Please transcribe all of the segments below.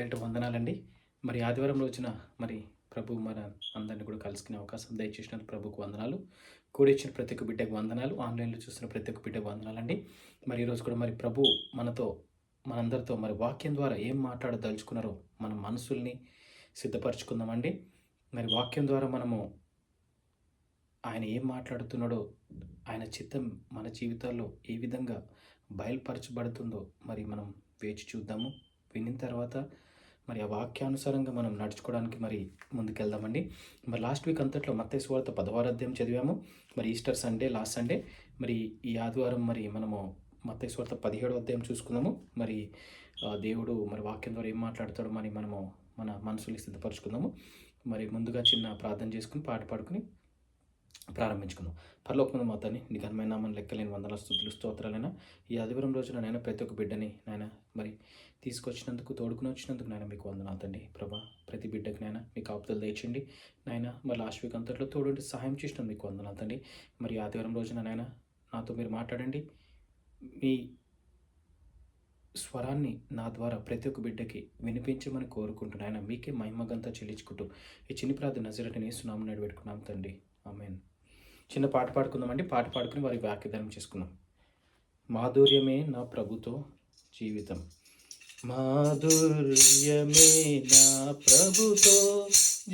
వేల వందనాలండి. మరి ఆదివారం రోజున మరి ప్రభు మన అందరిని కూడా కలుసుకునే అవకాశం దయచేసినందుకు ప్రభుకు వందనాలు. కూడిచ్చిన ప్రతి ఒక్క బిడ్డకు వందనాలు. ఆన్‌లైన్‌లో చూస్తున్న ప్రతి ఒక్క బిడ్డకు వందనాలండి. మరి ఈరోజు కూడా మరి ప్రభు మనతో మనందరితో మరి వాక్యం ద్వారా ఏం మాట్లాడదలుచుకున్నారో మన మనసుల్ని సిద్ధపరచుకుందామండి. మరి వాక్యం ద్వారా మనము ఆయన ఏం మాట్లాడుతున్నాడో, ఆయన చిత్తం మన జీవితాల్లో ఏ విధంగా బయలుపరచబడుతుందో మరి మనం వేచి చూద్దాము. వినిన తర్వాత మరి ఆ వాక్యానుసారంగా మనం నడుచుకోవడానికి మరి ముందుకెళ్దామండి. మరి లాస్ట్ వీక్ అంతట్లో మత్తయి సువార్త 10వ అధ్యాయం చదివాము. మరి ఈస్టర్ సండే లాస్ట్ సండే. మరి ఈ ఆదివారం మరి మనము మత్తయి సువార్త 17వ అధ్యాయం చూసుకుందాము. మరి దేవుడు మరి వాక్యం ద్వారా ఏం మాట్లాడతాడో మరి మనము మన మనసుని సిద్ధపరచుకుందాము. మరి ముందుగా చిన్న ప్రార్థన చేసుకుని పాట పాడుకుని ప్రారంభించుకుందాం. పరలోకమందు మా తండ్రి, నీ ఘనమైన నామమున లెక్కలేని వందనాలు స్తుతులు స్తోత్రాలైనా ఈ ఆదివారం రోజున నాయన ప్రతి ఒక్క బిడ్డని నాయన మరి తీసుకొచ్చినందుకు, తోడుకుని వచ్చినందుకు నాయన మీకు వందనాలు తండ్రి. ప్రభా ప్రతి బిడ్డకి నాయన మీ కాపుదలు దయచేయండి నాయన. మరి లాస్ట్ వీక్ అంతట్లో తోడుండి సహాయం చేసినందుకు మీకు వందనాలు తండ్రి. మరి ఆదివారం రోజున నాయన నాతో మీరు మాట్లాడండి. మీ స్వరాన్ని నా ద్వారా ప్రతి ఒక్క బిడ్డకి వినిపించమని కోరుకుంటున్నాను. మీకే మహిమగంతా చెల్లించుకుంటూ ఈ చిన్ని ప్రార్థన నజరేయుడైన యేసు నామమున నడిపెట్టుకున్నాం తండ్రి, ఆమేన్. చిన్న పాట పాడుకుందామండి. పాట పాడుకుని వారి వాక్యదానం చేసుకుందాం. మాధుర్యమే నా ప్రభుతో జీవితం, మాధుర్యమే నా ప్రభుతో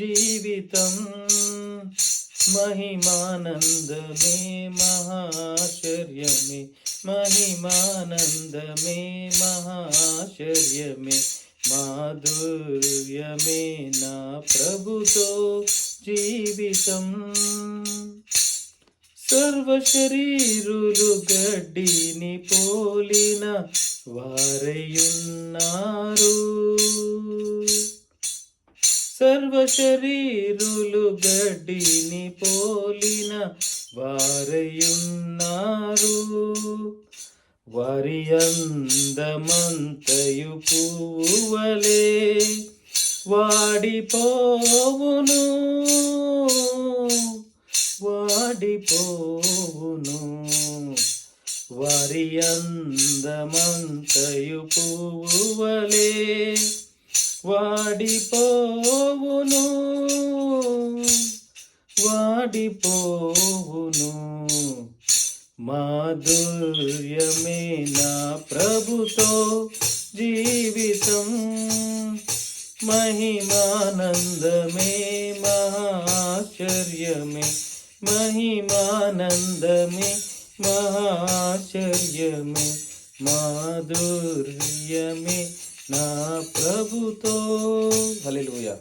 జీవితం, మహిమానందమే మహాశ్చర్యమే, మహిమానందమే మహాశ్చర్యమే, మాధుర్యమే నా ప్రభుతో జీవితం. సర్వశరీరులు గడ్డిని పోలిన వారయున్నారు, సర్వశరీరులు గడ్డిని పోలిన వారయున్నారు, వారి అందమంతయు పువ్వువలే వాడిపోవును, వాడిపోవును, వారి అందమంతయు పువ్వువలే వాడిపోవును, వాడిపోవును. మాధుర్యమే నా ప్రభుతో జీవితం, మహిమానందమే మహాశ్చర్యమే, మహిమానందమే మహాశ్చర్యమే, మాధుర్యమే నా ప్రభుతో. హల్లెలూయా.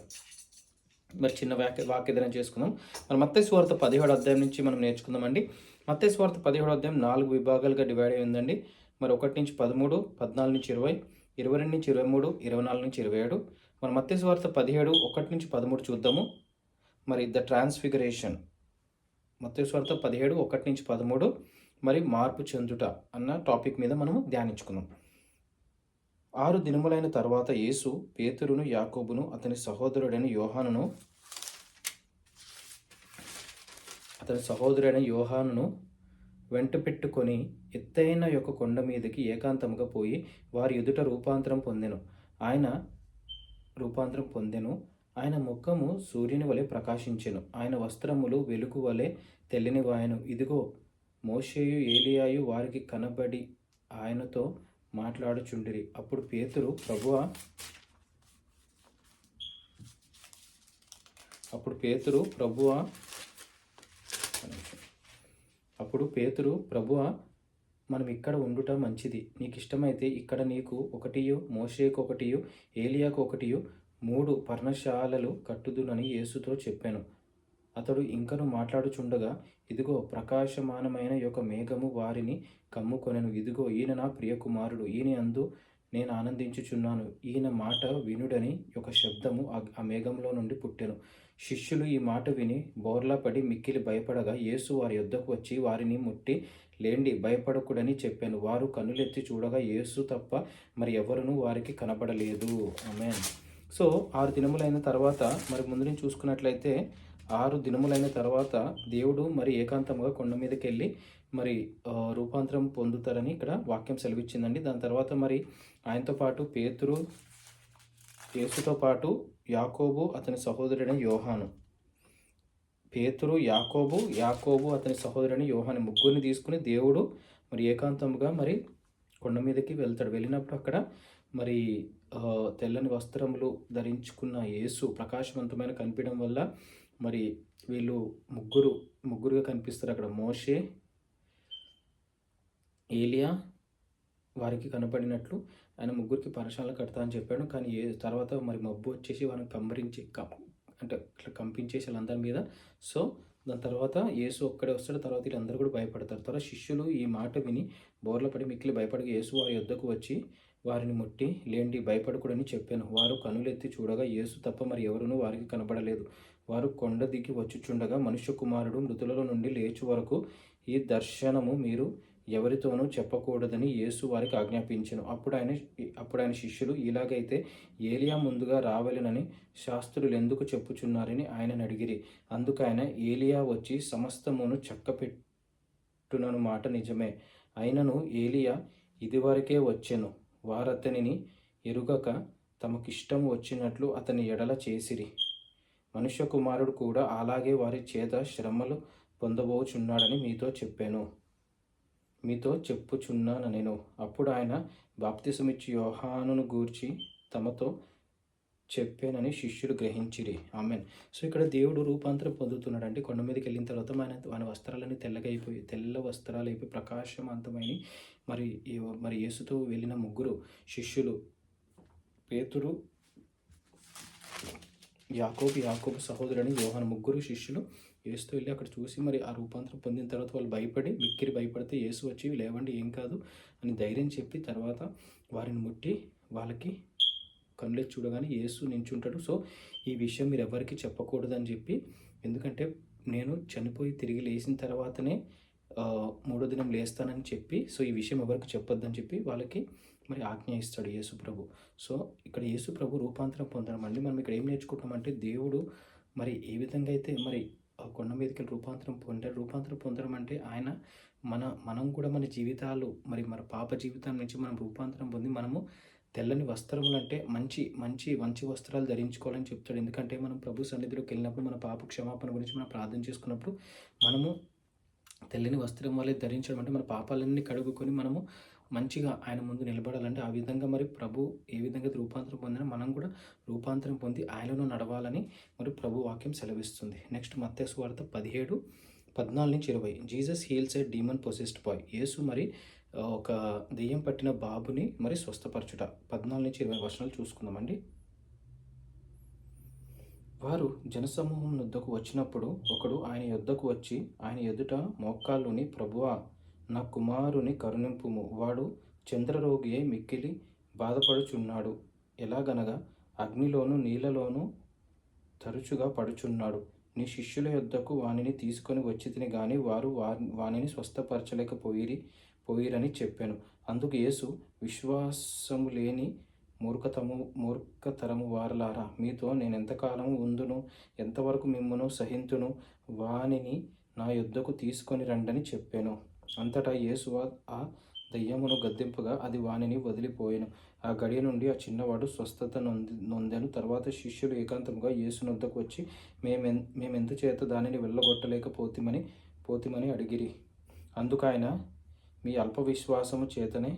మరి చిన్న వాక్యదానం చేసుకుందాం. మరి మత్తయి సువార్త 17వ అధ్యాయం నుంచి మనం నేర్చుకుందామండి. మత్తయి సువార్త 17వ అధ్యాయం 4 విభాగాలుగా డివైడ్ అయి ఉందండి. మరి 1 నుంచి 13, 14 నుంచి 20, 22 నుంచి 23, 24 నుంచి 27. మరి మత్తయి సువార్త 17, 1 నుంచి 13 చూద్దాము. మరి ద ట్రాన్స్ఫిగరేషన్. మత్తయి సువార్త 17, 1 నుంచి 13 మరి మార్పు చెందుట అన్న టాపిక్ మీద మనము ధ్యానించుకుందాం. 6 దినములైన తర్వాత యేసు పేతురును, యాకోబును, అతని సహోదరుడైన యోహానును వెంట పెట్టుకొని ఎత్తైన యొక్క కొండ మీదకి ఏకాంతముగా పోయి వారి ఎదుట రూపాంతరం పొందెను. ఆయన ముఖము సూర్యుని వలె ప్రకాశించెను, ఆయన వస్త్రములు వెలుగు వలె తెల్లని. ఇదిగో మోషేయు ఏలియాయు వారికి కనబడి ఆయనతో మాట్లాడుచుండిరి. అప్పుడు పేతురు, ప్రభువా మనం ఇక్కడ ఉండుట మంచిది. నీకు ఇష్టమైతే ఇక్కడ నీకు ఒకటియు, మోషేకు ఒకటియు, ఏలియాకు ఒకటియు 3 పర్ణశాలలు కట్టుదునని యేసుతో చెప్పాను. అతడు ఇంకను మాట్లాడుచుండగా ఇదిగో ప్రకాశమానమైన యొక్క మేఘము వారిని కమ్ముకొనెను. ఇదిగో ఈయన నా ప్రియ కుమారుడు, ఈయన యందు నేను ఆనందించుచున్నాను, ఈయన మాట వినుడని ఒక శబ్దము ఆ మేఘంలో నుండి పుట్టెను. శిష్యులు ఈ మాట విని బోర్లా పడి మిక్కిలి భయపడగా యేసు వారి యొద్దకు వచ్చి వారిని ముట్టి, లేండి, భయపడకుడని చెప్పాను. వారు కన్నులెత్తి చూడగా యేసు తప్ప మరి ఎవరునూ వారికి కనబడలేదు. ఆమేన్. సో 6 దినములైన తర్వాత మరి ముందు నుంచి చూసుకున్నట్లయితే 6 దినములైన తర్వాత దేవుడు మరి ఏకాంతంగా కొండ మీదకి వెళ్ళి మరి రూపాంతరం పొందుతారని ఇక్కడ వాక్యం సెలవిచ్చిందండి. దాని తర్వాత మరి ఆయనతో పాటు పేతురు, యేసుతో పాటు యాకోబు అతని సహోదరుడైన యోహాను, పేతురు, యాకోబు అతని సహోదరుడైన యోహాను ముగ్గురిని తీసుకుని దేవుడు మరి ఏకాంతముగా మరి కొండ మీదకి వెళ్తాడు. వెళ్ళినప్పుడు అక్కడ మరి తెల్లని వస్త్రములు ధరించుకున్న యేసు ప్రకాశవంతమైన కనిపించడం వల్ల మరి వీళ్ళు ముగ్గురుగా కనిపిస్తారు అక్కడ. మోషే, ఏలియా వారికి కనపడినట్లు ఆయన ముగ్గురికి పరశాలను కడతా అని చెప్పాడు. కానీ తర్వాత మరి మబ్బు వచ్చేసి వారిని పంపరించి అంటే ఇట్లా కంపించేసి వాళ్ళందరి మీద. సో దాని తర్వాత యేసు ఒక్కడే వస్తాడు. తర్వాత వీళ్ళందరూ కూడా భయపడతారు. తర్వాత శిష్యులు ఈ మాట విని బోర్లపడి మిక్కిలి భయపడి యేసు వారి యొద్దకు వచ్చి వారిని ముట్టి, లేండి, భయపడకూడని చెప్పాను. వారు కనులెత్తి చూడగా యేసు తప్ప మరి ఎవరునూ వారికి కనబడలేదు. వారు కొండ దిగి వచ్చుచుండగా మనుష్య కుమారుడు మృతులలో నుండి లేచు వరకు ఈ దర్శనము మీరు ఎవరితోనూ చెప్పకూడదని యేసు వారికి ఆజ్ఞాపించెను. అప్పుడు ఆయన శిష్యులు, ఇలాగైతే ఏలియా ముందుగా రావలెనని శాస్త్రులు ఎందుకు చెప్పుచున్నారని ఆయనను అడిగిరి. అందుకు ఆయన, ఏలియా వచ్చి సమస్తమును చక్కపెట్టునను మాట నిజమే. అయినను ఏలియా ఇదివరకే వచ్చెను. వారతనిని ఎరుగక తమకిష్టము వచ్చినట్లు అతని ఎడల చేసిరి. మనుష్య కుమారుడు కూడా అలాగే వారి చేత శ్రమలు పొందబోచున్నాడని మీతో చెప్పుచున్నాను నేను. అప్పుడు ఆయన బాప్తిసమిచ్చి యోహానును గూర్చి తమతో చెప్పానని శిష్యుడు గ్రహించిరి. ఆమెన్. సో ఇక్కడ దేవుడు రూపాంతరం పొందుతున్నాడు. అంటే కొండ మీదకి వెళ్ళిన తర్వాత ఆయన వస్త్రాలన్నీ తెల్ల వస్త్రాలు అయిపోయి ప్రకాశవంతమైన మరి యేసుతో వెళ్ళిన ముగ్గురు శిష్యులు, పేతురు, యాకోబు సహోదరుని యోహాను ముగ్గురు శిష్యులు యేసుతో వెళ్ళి అక్కడ చూసి మరి ఆ రూపాంతరం పొందిన తర్వాత వాళ్ళు మిక్కిరి భయపడితే యేసు వచ్చి, లేవండి, ఏం కాదు అని ధైర్యం చెప్పి తర్వాత వారిని ముట్టి వాళ్ళకి కళ్ళెత్తి చూడగానే యేసు నించుంటాడు. సో ఈ విషయం మీరు ఎవరికి చెప్పకూడదని చెప్పి, ఎందుకంటే నేను చనిపోయి తిరిగి లేచిన తర్వాతనే మూడో దినం లేస్తానని చెప్పి, సో ఈ విషయం ఎవరికి చెప్పొద్దని చెప్పి వాళ్ళకి మరి ఆజ్ఞ ఇస్తాడు యేసు ప్రభు. సో ఇక్కడ యేసు ప్రభు రూపాంతరం పొందడం అండి. మనం ఇక్కడ ఏం నేర్చుకుంటామంటే, దేవుడు మరి ఏ విధంగా అయితే మరి కొండ మీదకి రూపాంతరం పొందడం అంటే ఆయన మనం కూడా మన జీవితాలు మన పాప జీవితం నుంచి మనం రూపాంతరం పొంది మనము తెల్లని వస్త్రములు అంటే మంచి వస్త్రాలు ధరించుకోవాలని చెప్తాడు. ఎందుకంటే మనం ప్రభు సన్నిధిలోకి వెళ్ళినప్పుడు మన పాప క్షమాపణ గురించి మనం ప్రార్థన చేసుకున్నప్పుడు మనము తెల్లని వస్త్రం వల్లే ధరించడం అంటే మన పాపాలన్నీ కడుగుకొని మనము మంచిగా ఆయన ముందు నిలబడాలంటే, ఆ విధంగా మరి ప్రభు ఏ విధంగా రూపాంతరం పొందినా మనం కూడా రూపాంతరం పొంది ఆయనలో నడవాలని మరి ప్రభు వాక్యం సెలవిస్తుంది. నెక్స్ట్ మత్తయి సువార్త 17:14-20. జీసస్ హీల్స్ ఎ డీమన్ పొసెస్డ్ బాయ్. యేసు మరి ఒక దెయ్యం పట్టిన బాబుని మరి స్వస్థపరచుట. 14-20 వచనాలు చూసుకుందామండి. వారు జనసమూహం వద్దకు వచ్చినప్పుడు ఒకడు ఆయన యొద్దకు వచ్చి ఆయన ఎదుట మోకాళ్ళుని, ప్రభువా, నా కుమారుని కరుణింపుము, వాడు చంద్రరోగి అయి మిక్కిలి బాధపడుచున్నాడు. ఎలాగనగా అగ్నిలోను నీళ్ళలోనూ తరచుగా పడుచున్నాడు. నీ శిష్యుల యొద్దకు వానిని తీసుకొని వచ్చితిని గాని వారు వానిని స్వస్థపరచలేకపోయిరని చెప్పాను. అందుకు యేసు, విశ్వాసము లేని మూర్ఖతరము వారలారా, మీతో నేను ఎంతకాలము ఉందును, ఎంతవరకు మిమ్మును సహింతును, వానిని నా యొద్దకు తీసుకొని రండని చెప్పాను. అంతటా యేసు ఆ దయ్యమును గద్దింపగా అది వానిని వదిలిపోయాను. ఆ గడియ నుండి ఆ చిన్నవాడు స్వస్థత నొందెను. తర్వాత శిష్యులు ఏకాంతముగా యేసునొద్దకు వచ్చి, మేమెందుచేత దానిని వెళ్ళగొట్టలేకపోతిమని అడిగిరి. అందుకు ఆయన, మీ అల్ప విశ్వాసము చేతనే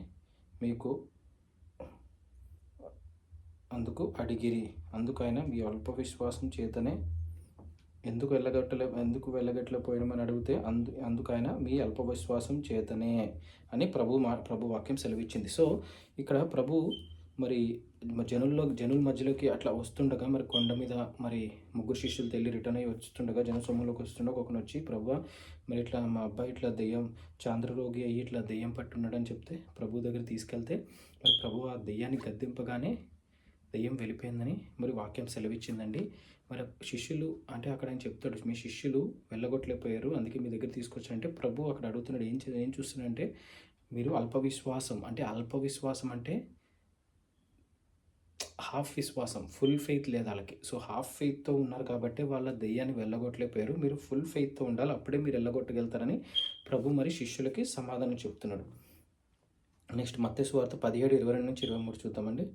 ఎందుకు వెళ్ళగట్టలేకపోయామని అడిగితే, అందుకైనా మీ అల్ప విశ్వాసం చేతనే అని ప్రభు వాక్యం సెలవిచ్చింది. సో ఇక్కడ ప్రభు మరి జనుల మధ్యలోకి అట్లా వస్తుండగా మరి కొండ మీద మరి ముగ్గురు శిష్యులు తెల్లి రిటర్న్ అయ్యి వస్తుండగా జనసమూహంలోకి వస్తుండగా ఒకను వచ్చి, ప్రభువా, మరి ఇట్లా మా అబ్బాయి ఇట్లా చాంద్రరోగి అయ్యి ఇట్లా దెయ్యం పట్టున్నాడని చెప్తే ప్రభు దగ్గర తీసుకెళ్తే మరి ప్రభు ఆ దెయ్యాన్ని గద్దింపగానే దెయ్యం వెళ్ళిపోయిందని మరి వాక్యం సెలవిచ్చిందండి. మరి శిష్యులు అంటే అక్కడ ఆయన చెప్తాడు, మీ శిష్యులు వెళ్ళగొట్టలేకపోయారు, అందుకే మీ దగ్గర తీసుకొచ్చారంటే ప్రభు అక్కడ అడుగుతున్నాడు, ఏం చూస్తున్నాడంటే, మీరు అల్ప విశ్వాసం అంటే హాఫ్ విశ్వాసం, ఫుల్ ఫెయిత్ లేదు వాళ్ళకి. సో హాఫ్ ఫెయిత్తో ఉన్నారు కాబట్టి వాళ్ళ దెయ్యాన్ని వెళ్ళగొట్టలేకపోయారు. మీరు ఫుల్ ఫెయిత్తో ఉండాలి, అప్పుడే మీరు వెళ్ళగొట్టగలుగుతారని ప్రభు మరి శిష్యులకి సమాధానం చెప్తున్నాడు. నెక్స్ట్ మత్తయి సువార్త 17:22-23 చూద్దామండి.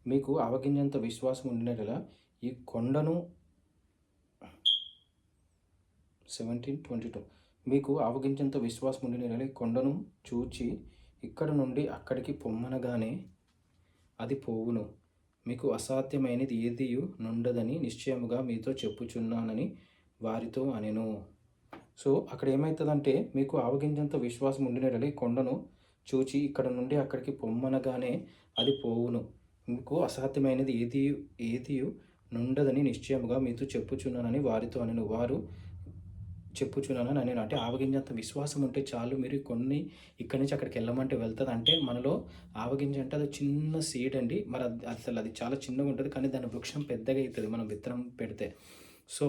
మీకు ఆవగింజంత విశ్వాసం ఉండినట్లా ఈ కొండను 17:22 మీకు ఆవగింజంత విశ్వాసం ఉండినట్లా ఈ కొండను చూచి ఇక్కడ నుండి అక్కడికి పొమ్మనగానే అది పోవును. మీకు అసాధ్యమైనది ఏదియు నుండదని నిశ్చయముగా మీతో చెప్పుచున్నానని వారితో అనెను. సో అక్కడ ఏమవుతుందంటే, మీకు ఆవగింజంత విశ్వాసం ఉండినట్లే ఈ కొండను చూచి ఇక్కడ నుండి అక్కడికి పొమ్మనగానే అది పోవును. మీకు అసాధ్యమైనది ఏదియు నుండదని నిశ్చయముగా మీతో చెప్పుచున్నానని వారితో అనెను. వారు చెప్పుచున్నానని నేను అంటే ఆవగింజంత విశ్వాసం ఉంటే చాలు, మీరు కొన్ని ఇక్కడి నుంచి అక్కడికి వెళ్ళమంటే వెళ్తుంది. అంటే మనలో ఆవగింజ అంటే అది చిన్న సీడ్ అండి. మరి అసలు అది చాలా చిన్నగా ఉంటుంది, కానీ దాని వృక్షం పెద్దగా అవుతుంది మనం విత్తనం పెడితే. సో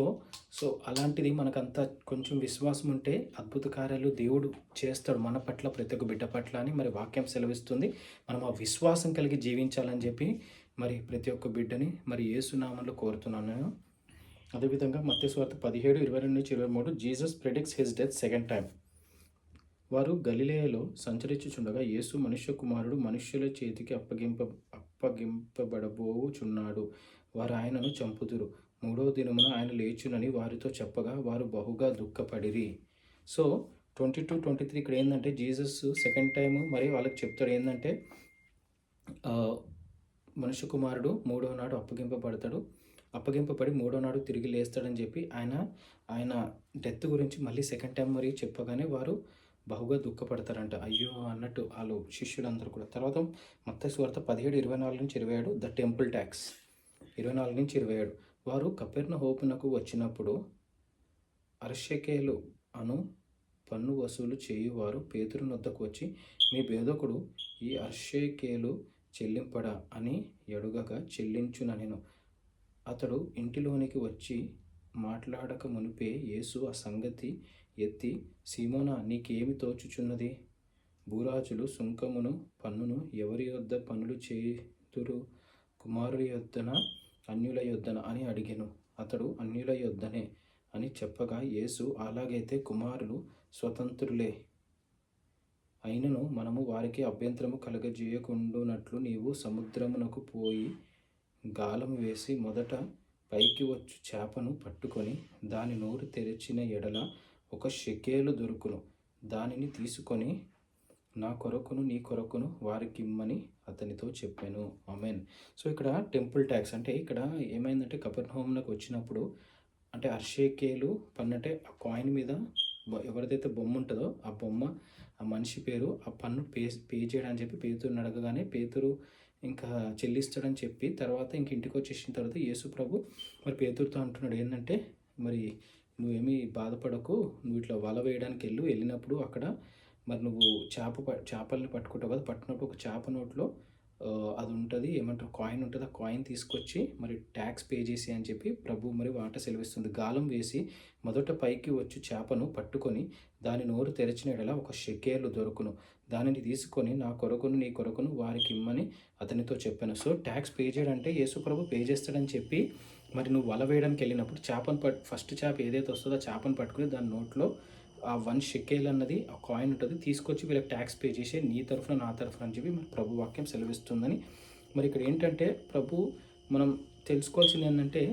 సో అలాంటిది మనకంత కొంచెం విశ్వాసం ఉంటే అద్భుత కార్యాలు దేవుడు చేస్తాడు మన పట్ల, ప్రతి ఒక్క బిడ్డ పట్ల అని మరి వాక్యం సెలవిస్తుంది. మనం ఆ విశ్వాసం కలిగి జీవించాలని చెప్పి మరి ప్రతి ఒక్క బిడ్డని మరి యేసునామంలో కోరుతున్నాను నేను. అదేవిధంగా మత్తయి సువార్త 17:22-23 Jesus ప్రెడిక్ట్స్ his death second time. వారు గలిలయలో సంచరించుచుండగా యేసు మనుష్య కుమారుడు మనుష్యుల చేతికి అప్పగింపబడబోచున్నాడు, వారు ఆయనను చంపుదురు, మూడవ దినమున ఆయన లేచునని వారితో చెప్పగా వారు బహుగా దుఃఖపడిరి. సో 22-23 ఇక్కడ ఏంటంటే జీసస్ సెకండ్ టైం మరి వాళ్ళకి చెప్తాడు ఏంటంటే, మనుష్య కుమారుడు మూడవ నాడు అప్పగింపబడి మూడో నాడు తిరిగి లేస్తాడని చెప్పి ఆయన డెత్ గురించి మళ్ళీ సెకండ్ టైం మరి చెప్పగానే వారు బహుగా దుఃఖపడతారంట. అయ్యో అన్నట్టు వాళ్ళు శిష్యులందరూ కూడా. తర్వాత మత్తయి సువార్త 17:24-27 ద టెంపుల్ ట్యాక్స్ 24-27 వారు కపెర్నహూమునకు వచ్చినప్పుడు అర్షకేలు అను పన్ను వసూలు చేయువారు పేతురు నొద్దకు వచ్చి, మీ బోధకుడు ఈ అర్షకేలు చెల్లింపడా అని అడుగగా చెల్లించుననెను. అతడు ఇంటిలోనికి వచ్చి మాట్లాడక మునిపే యేసు ఆ సంగతి ఎత్తి, సీమోనా, నీకేమి తోచుచున్నది? భూరాజులు సుంకమును పన్నును ఎవరి యొద్ద పనులు చేతురు, కుమారుల యొద్దన అన్యుల యొద్దన అని అడిగెను. అతడు అన్యుల యొద్దనే అని చెప్పగా యేసు, అలాగైతే కుమారులు స్వతంత్రులే, అయినను మనము వారికి అభ్యంతరము కలగజేయకుండునట్లు నీవు సముద్రమునకు పోయి గాలము వేసి మొదట పైకి వచ్చు చేపను పట్టుకొని దాని నోరు తెరిచిన ఎడల 1 షెకేలు దొరుకును, దానిని తీసుకొని నా కొరకును నీ కొరకును వారికిమ్మని అతనితో చెప్పాను. ఆమెన్. సో ఇక్కడ టెంపుల్ ట్యాక్స్ అంటే ఇక్కడ ఏమైందంటే, కపెర్నహూమునకు వచ్చినప్పుడు అంటే అర్షేకేలు పన్ను అంటే ఆ కాయిన్ మీద ఎవరిదైతే బొమ్మ ఉంటుందో ఆ బొమ్మ, ఆ మనిషి పేరు, ఆ పన్ను పే చేయడని చెప్పి పేతురుని అడగగానే పేతురు ఇంకా చెల్లిస్తాడని చెప్పి తర్వాత ఇంటికి వచ్చేసిన తర్వాత యేసు ప్రభు మరి పేతురుతో అంటున్నాడు ఏంటంటే, మరి నువ్వేమీ బాధపడకు, నువ్వు ఇట్లా వల వేయడానికి వెళ్ళినప్పుడు అక్కడ మరి నువ్వు చేపల్ని పట్టుకుంటావు కదా, పట్టినప్పుడు ఒక చేప నోట్లో అది ఉంటుంది, ఏమంటారు కాయిన్ ఉంటుంది, ఆ కాయిన్ తీసుకొచ్చి మరి ట్యాక్స్ పే చేసి అని చెప్పి ప్రభు మరి వాట సెలవిస్తుంది. గాలం వేసి మొదట పైకి వచ్చి చేపను పట్టుకొని దాని నోరు తెరిచిన ఎడల 1 షెకేలు దొరుకును, దానిని తీసుకొని నా కొరకును నీ కొరకును వారికి ఇమ్మని అతనితో చెప్పాను. సో ట్యాక్స్ పే చేయడంటే యేసు ప్రభు పే చేస్తాడని చెప్పి మరి నువ్వు వల వేయడానికి వెళ్ళినప్పుడు చేపను ఫస్ట్ చేప ఏదైతే వస్తుందో ఆ చేపను పట్టుకుని దాని నోట్లో ఆ 1 షెకేల్ అన్నది ఆ కాయిన్ ఉంటుంది, తీసుకొచ్చి వీళ్ళకి ట్యాక్స్ పే చేసే నీ తరఫున నా తరఫున అని చెప్పి మరి ప్రభు వాక్యం సెలవిస్తుందని. మరి ఇక్కడ ఏంటంటే ప్రభు మనం తెలుసుకోవాల్సింది ఏంటంటే,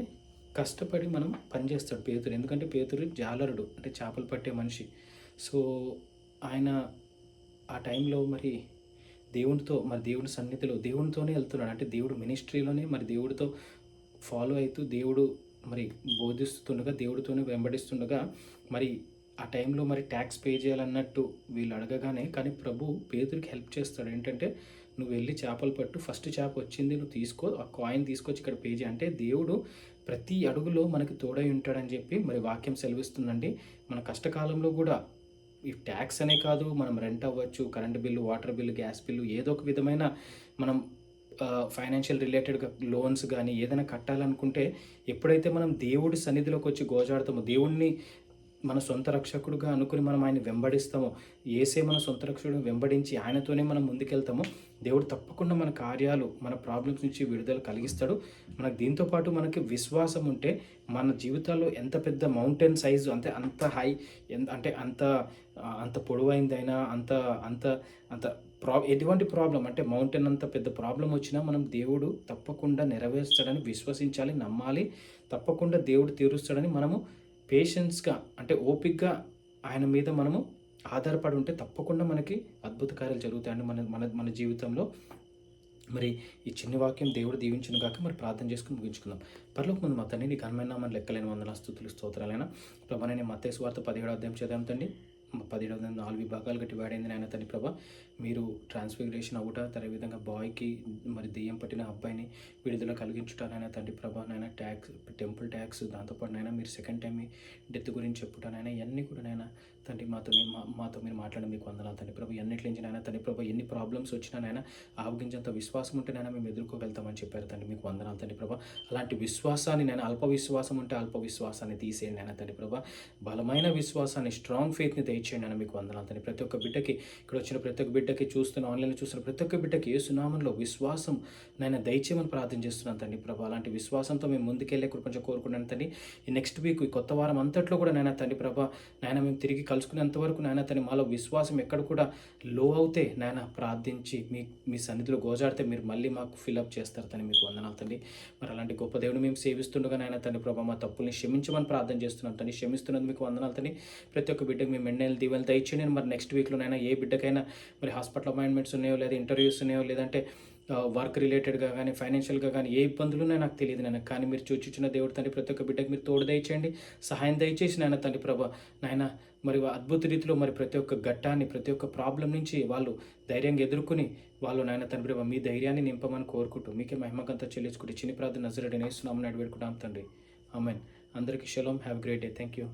కష్టపడి మనం పనిచేస్తాడు పేతురు. ఎందుకంటే పేతురు జాలరుడు, అంటే చేపలు పట్టే మనిషి. సో ఆయన ఆ టైంలో మరి దేవుని సన్నిధిలో దేవునితోనే వెళ్తున్నాడు. అంటే దేవుడు మినిస్ట్రీలోనే మరి దేవుడితో ఫాలో అవుతూ దేవుడు మరి బోధిస్తుండగా దేవుడితోనే వెంబడిస్తుండగా మరి ఆ టైంలో మరి ట్యాక్స్ పే చేయాలన్నట్టు వీళ్ళు అడగగానే కానీ ప్రభు పేతురికి హెల్ప్ చేస్తాడు. ఏంటంటే, నువ్వు వెళ్ళి చేపలు పట్టు, ఫస్ట్ చేప వచ్చింది నువ్వు తీసుకో, ఆ కాయిన్ తీసుకొచ్చి ఇక్కడ పే చేయి. అంటే దేవుడు ప్రతి అడుగులో మనకి తోడై ఉంటాడని చెప్పి మరి వాక్యం సెలవిస్తుందండి. మన కష్టకాలంలో కూడా ఈ ట్యాక్స్ అనే కాదు, మనం రెంట్ అవ్వచ్చు, current bill, water bill, gas bill, ఏదో ఒక విధమైన మనం ఫైనాన్షియల్ రిలేటెడ్గా లోన్స్ కానీ ఏదైనా కట్టాలనుకుంటే ఎప్పుడైతే మనం దేవుడి సన్నిధిలోకి వచ్చి గోజాడతామో, దేవుణ్ణి మన సొంత రక్షకుడుగా అనుకుని మనం ఆయన వెంబడిస్తామో, ఏసే మన సొంత రక్షకుడు వెంబడించి ఆయనతోనే మనం ముందుకెళ్తామో, దేవుడు తప్పకుండా మన కార్యాలు, మన ప్రాబ్లమ్స్ నుంచి విడుదల కలిగిస్తాడు. మనకు దీంతోపాటు మనకి విశ్వాసం ఉంటే మన జీవితాల్లో ఎంత పెద్ద మౌంటైన్ సైజు, అంటే అంత హై, అంటే అంత పొడవైందైనా, అంత అంత అంత ఎటువంటి ప్రాబ్లం అంటే మౌంటైన్ అంత పెద్ద ప్రాబ్లం వచ్చినా మనం దేవుడు తప్పకుండా నెరవేర్స్తాడని విశ్వసించాలి, నమ్మాలి. తప్పకుండా దేవుడు తీరుస్తాడని మనము పేషెన్స్‌గా అంటే ఓపికగా ఆయన మీద మనము ఆధారపడి ఉంటే తప్పకుండా మనకి అద్భుత కార్యాలు జరుగుతాయండి మన మన మన జీవితంలో. మరి ఈ చిన్ని వాక్యం దేవుడు దీవించును గాక. మరి ప్రార్థన చేసుకొని ముగించుకుందాం. పరలోకమందు మా తండ్రి, నీ ఘనమైన నామమునకు లెక్కలేని వందనాలు, స్తుతులు, స్తోత్రాలైనా ప్రభా. నేను మత్తయి సువార్త 17వ అధ్యాయం చదివాం తండ్రి. 17వ అధ్యాయం 4 విభాగాలుగా డివైడ్ అయింది నాయన తండ్రి ప్రభా. మీరు ట్రాన్స్ఫిగరేషన్ అవ్వుట, అదేవిధంగా బాయ్కి మరి దెయ్యం పట్టిన అబ్బాయిని విడుదల కలిగించుట నాయన తండ్రి ప్రభా. నాయన ట్యాక్స్, టెంపుల్ ట్యాక్స్, దాంతోపాటు నాయన మీరు సెకండ్ టైం డెత్ గురించి చెప్పుట నాయన, ఇవన్నీ కూడా నాయన తండ్రి మాతో మీరు మాట్లాడడం మీకు వందనాలు తండ్రి ప్రభు. ఎన్నిట్లించి నాయన తండ్రి ప్రభు, ఎన్ని ప్రాబ్లమ్స్ వచ్చినా నాయన ఆవగించేంత విశ్వాసం ఉంటే నాయన మేము ఎదుర్కోగలుగుతామని చెప్పారు తండ్రి. మీకు వందనాలు తండ్రి ప్రభా. అలాంటి విశ్వాసాన్ని నేను అల్ప విశ్వాసం ఉంటే అల్ప విశ్వాసాన్ని తీసేయండి నాయన తండ్రి ప్రభా. బలమైన విశ్వాసాన్ని, స్ట్రాంగ్ ఫెయిత్ని దయచేయండి నాయన. మీకు వందనాలు తండ్రి. ప్రతి ఒక్క బిడ్డకి, ఇక్కడ వచ్చిన ప్రతి ఒక్క బిడ్డకి, ఆన్లైన్లో చూస్తున్న ప్రతి ఒక్క బిడ్డకి యేసు నామములో విశ్వాసం నాయన దయచేయమని ప్రార్థన చేస్తున్నాను తండ్రి ప్రభా. అలాంటి విశ్వాసంతో మేము ముందుకెళ్ళే కృపను కోరుకున్నాను తండ్రి. ఈ నెక్స్ట్ వీక్, ఈ కొత్త వారం అంతట్లో కూడా నాయన తండ్రి ప్రభా, నాయన మేము తిరిగి కలుసుకునేంత వరకు నాయన తండ్రి మాలో విశ్వాసం ఎక్కడ కూడా లో అవుతే నాయన ప్రార్థించి మీ సన్నిధిలో గోజాడితే మీరు మళ్ళీ మాకు ఫిల్అప్ చేస్తారు తండ్రి. మీకు వందనాలు తండ్రి. మరి అలాంటి గొప్ప దేవుడు మేము సేవిస్తుండగా నాయన తండ్రి ప్రభా, మా తప్పుల్ని క్షమించమని ప్రార్థన చేస్తున్నాం తండ్రి. క్షమిస్తున్నందుకు మీకు వందనాలు తండ్రి. ప్రతి ఒక్క బిడ్డకు మేము మెండేలు దీవెనలు దయచేయండి. మరి నెక్స్ట్ వీక్లో నైనా ఏ బిడ్డకైనా మరి హాస్పిటల్ అపాయింట్మెంట్స్ ఉన్నాయో, లేదా ఇంటర్వ్యూస్ ఉన్నాయో, లేదంటే వర్క్ రిలేటెడ్గా కానీ, ఫైనాన్షియల్గా కానీ ఏ ఇబ్బందులు ఉన్నాయో నాకు తెలియదు నాయన. కానీ మీరు చూచిచ్చిన దేవుడు తండ్రి, ప్రతి ఒక్క బిడ్డకు మీరు తోడు దయచేయండి, సహాయం దయచేసి నాయన తండ్రి ప్రభా. నాయన మరి అద్భుత రీతిలో మరి ప్రతి ఒక్క ఘట్టాన్ని, ప్రతి ఒక్క ప్రాబ్లం నుంచి వాళ్ళు ధైర్యంగా ఎదుర్కొని వాళ్ళు నాయన తండ్రి ప్రభా మీ ధైర్యాన్ని నింపమని కోరుకుంటూ మీకే మహిమకంతా చెల్లించుకుంటూ చిన్ని ప్రార్థన నజరేయుడైన యేసు నామమున వేడుకుంటాం తండ్రి. ఆమేన్. అందరికీ shalom. Have great day. Thank you.